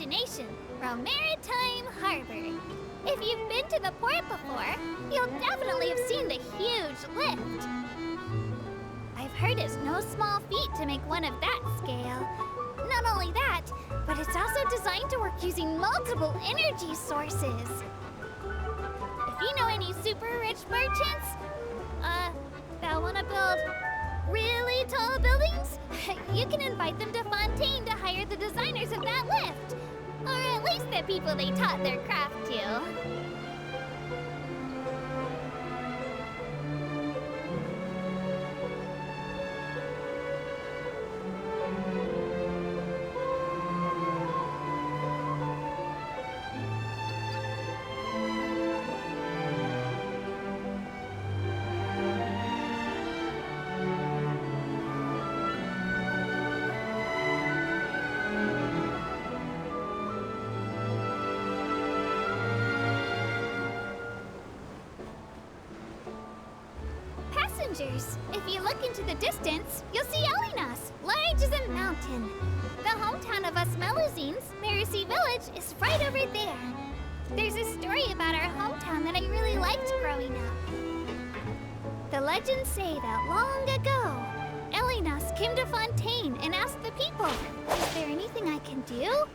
destination, Maritime Harbor. If you've been to the port before, you'll definitely have seen the huge lift. I've heard it's no small feat to make one of that scale. Not only that, but it's also designed to work using multiple energy sources. If you know any super rich merchants, that want to build really tall buildings, you can invite them to Fontaine to hire the designers of that lift. Or at least the people they taught their craft to. If you look into the distance, you'll see Elinas, large as a mountain. The hometown of us Melusines, Marisi Village, is right over there. There's a story about our hometown that I really liked growing up. The legends say that long ago, Elinas came to Fontaine and asked the people, "Is there anything I can do?"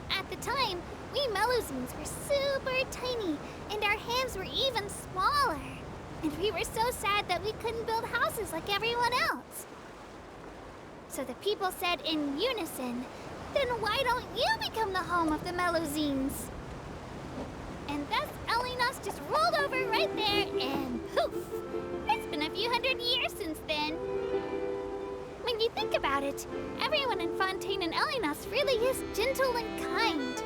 At the time, we Melusines were super tiny, and our hands were even smaller. And we were so sad that we couldn't build houses like everyone else. So the people said in unison, "Then why don't you become the home of the Melusines?" And thus Elinas just rolled over right there and poof! It's been a few hundred years since then. When you think about it, everyone in Fontaine and Elinas really is gentle and kind.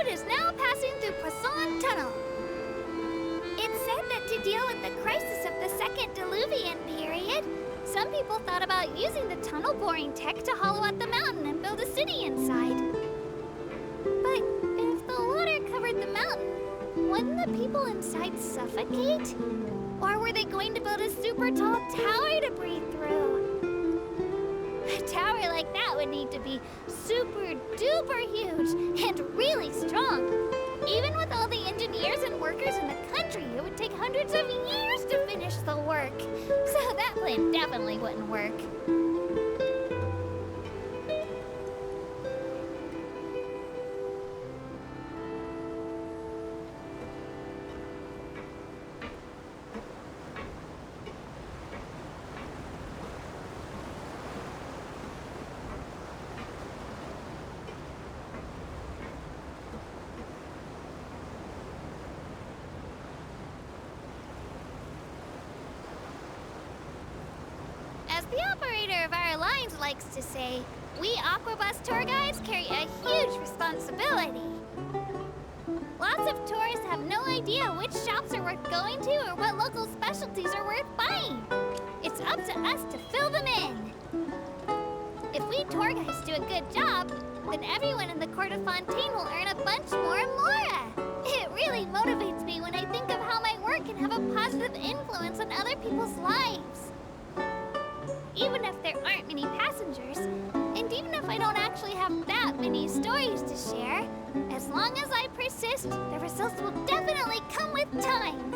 Is now passing through Poisson Tunnel. It's said that to deal with the crisis of the Second Diluvian period, some people thought about using the tunnel boring tech to hollow out the mountain and build a city inside. But if the water covered the mountain, wouldn't the people inside suffocate? Or were they going to build a super tall tower to breathe through? A tower like that would need to be super duper huge and really strong. Even with all the engineers and workers in the country, it would take hundreds of years to finish the work. So that plan definitely wouldn't work. As the operator of our lines likes to say, we Aquabus tour guides carry a huge responsibility. Lots of tourists have no idea which shops are worth going to or what local specialties are worth buying. It's up to us to fill them in. If we tour guides do a good job, then everyone in the court of Fontaine will earn a bunch more mora. It really motivates me when I think of how my work can have a positive influence on other people's lives. Even if there aren't many passengers, and even if I don't actually have that many stories to share, as long as I persist, the results will definitely come with time.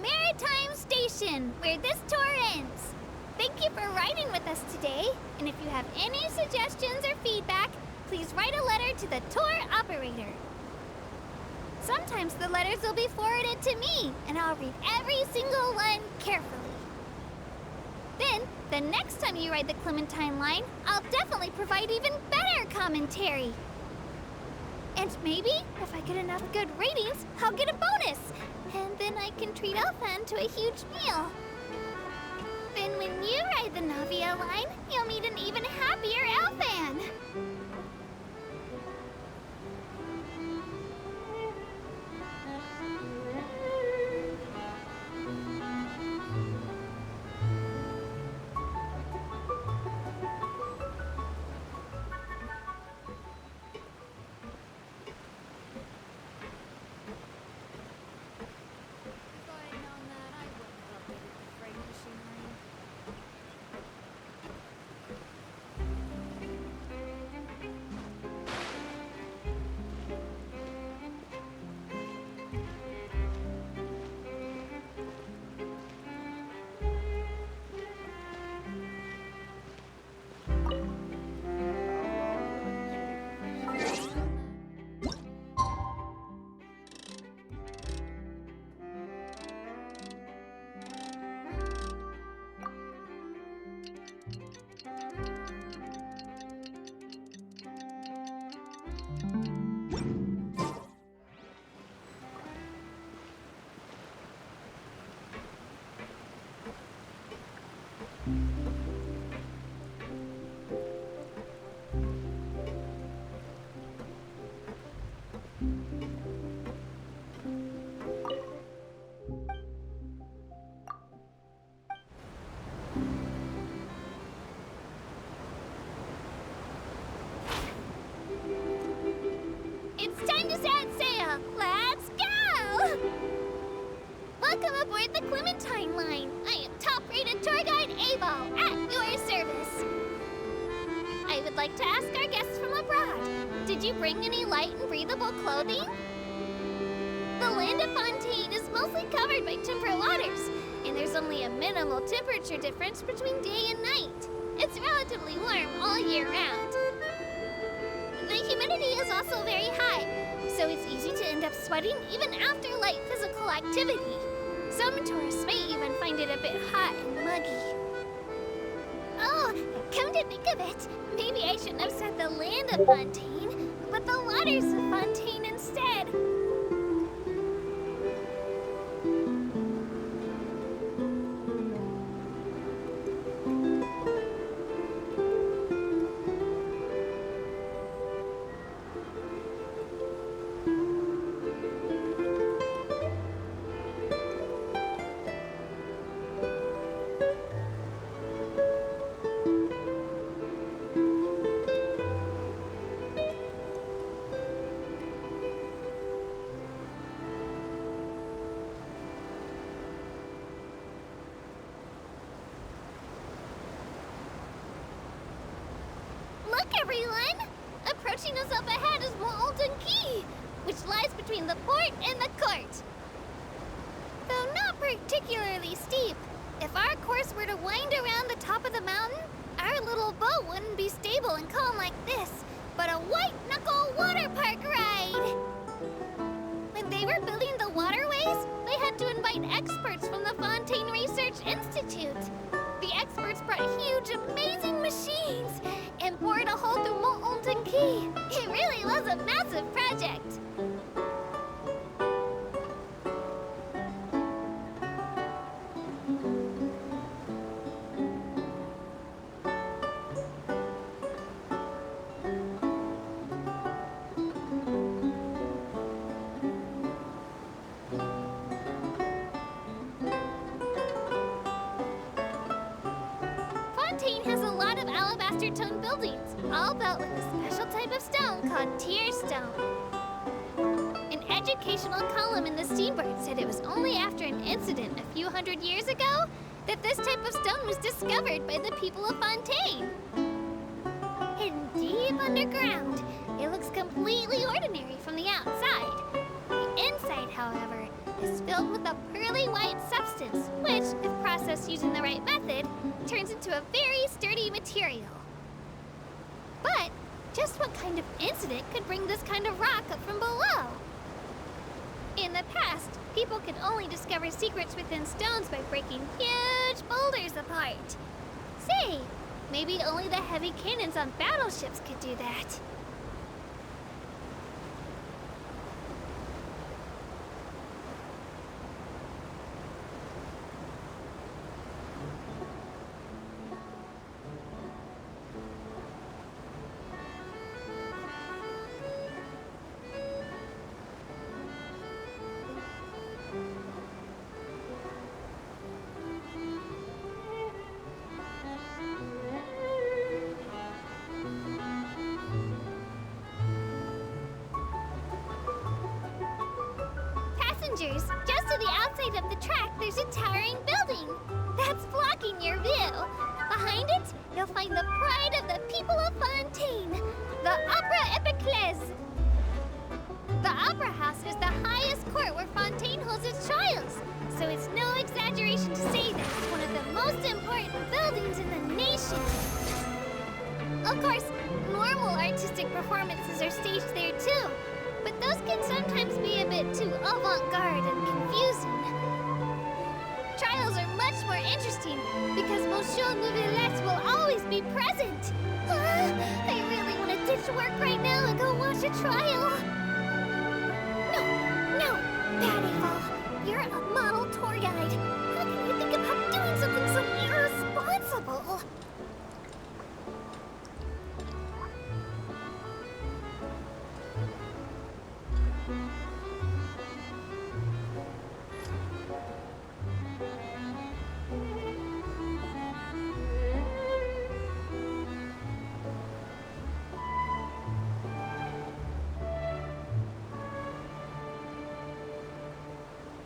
Maritime Station, where this tour ends. Thank you for riding with us today, and if you have any suggestions or feedback, please write a letter to the tour operator. Sometimes the letters will be forwarded to me, and I'll read every single one carefully. Then, the next time you ride the Clementine line, I'll definitely provide even better commentary. And maybe, if I get enough good ratings, I'll get a bonus. And then I can treat Elfan to a huge meal. Then when you ride the Navia line, you'll meet an even happier Elfan. Welcome aboard the Clementine line. I am top-rated tour guide Avo at your service. I would like to ask our guests from abroad, did you bring any light and breathable clothing? The land of Fontaine is mostly covered by temperate waters, and there's only a minimal temperature difference between day and night. It's relatively warm all year round. The humidity is also very high, so it's easy to end up sweating even after light physical activity. Some tourists may even find it a bit hot and muggy. Oh, come to think of it, maybe I shouldn't have said the land of Fontaine, but the waters of Fontaine instead. Everyone! Approaching us up ahead is Fontaine Quay, which lies between the port and the court. Though not particularly steep, if our course were to wind around the top of the mountain, our little boat wouldn't be stable and calm like this, but a white-knuckle water park ride! When they were building the waterways, they had to invite experts from the Fontaine Research Institute. The experts brought huge, amazing machines and bored a hole through Fontaine Quay. It really was a massive project. Fontaine has a lot of alabaster-toned buildings, all built with a special type of stone called tear stone. An educational column in the Seabird said it was only after an incident a few hundred years ago that this type of stone was discovered by the people of Fontaine. Hidden deep underground, it looks completely ordinary from the outside. The inside, however, is filled with a pearly white substance, which, if processed using the right method, turns into a very sturdy material. But just what kind of incident could bring this kind of rock up from below? the past, people could only discover secrets within stones by breaking huge boulders apart. Say, maybe only the heavy cannons on battleships could do that. Just to the outside of the track, there's a towering building. That's blocking your view. Behind it, you'll find the pride of the people of Fontaine, the Opera Epiclese. The Opera House is the highest court where Fontaine holds its trials, so it's no exaggeration to say that it's one of the most important buildings in the nation. Of course, normal artistic performances are staged there too, but those can sometimes be a bit too avant-garde and confusing. Trials are much more interesting because Monsieur Neuvillette will always be present. I really want to ditch work right now and go watch a trial. No, Pattyful, you're a model tour guide. How can you think about doing something so irresponsible?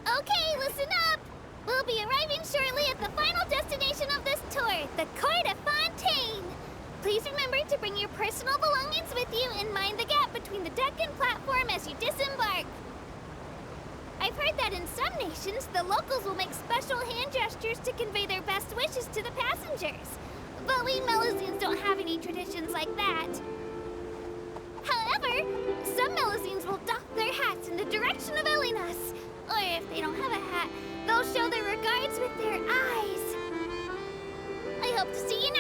Okay, listen up! We'll be arriving shortly at the final destination of this tour, the Court of Fontaine. Please remember to bring your personal belongings with you and mind the gap between the deck and platform as you disembark. I've heard that in some nations, the locals will make special hand gestures to convey their best wishes to the passengers. But we Melusines don't have any traditions like that. However, some Melusines will doff their hats in the direction of Elinas. Or if they don't have a hat, they'll show their regards with their eyes. I hope to see you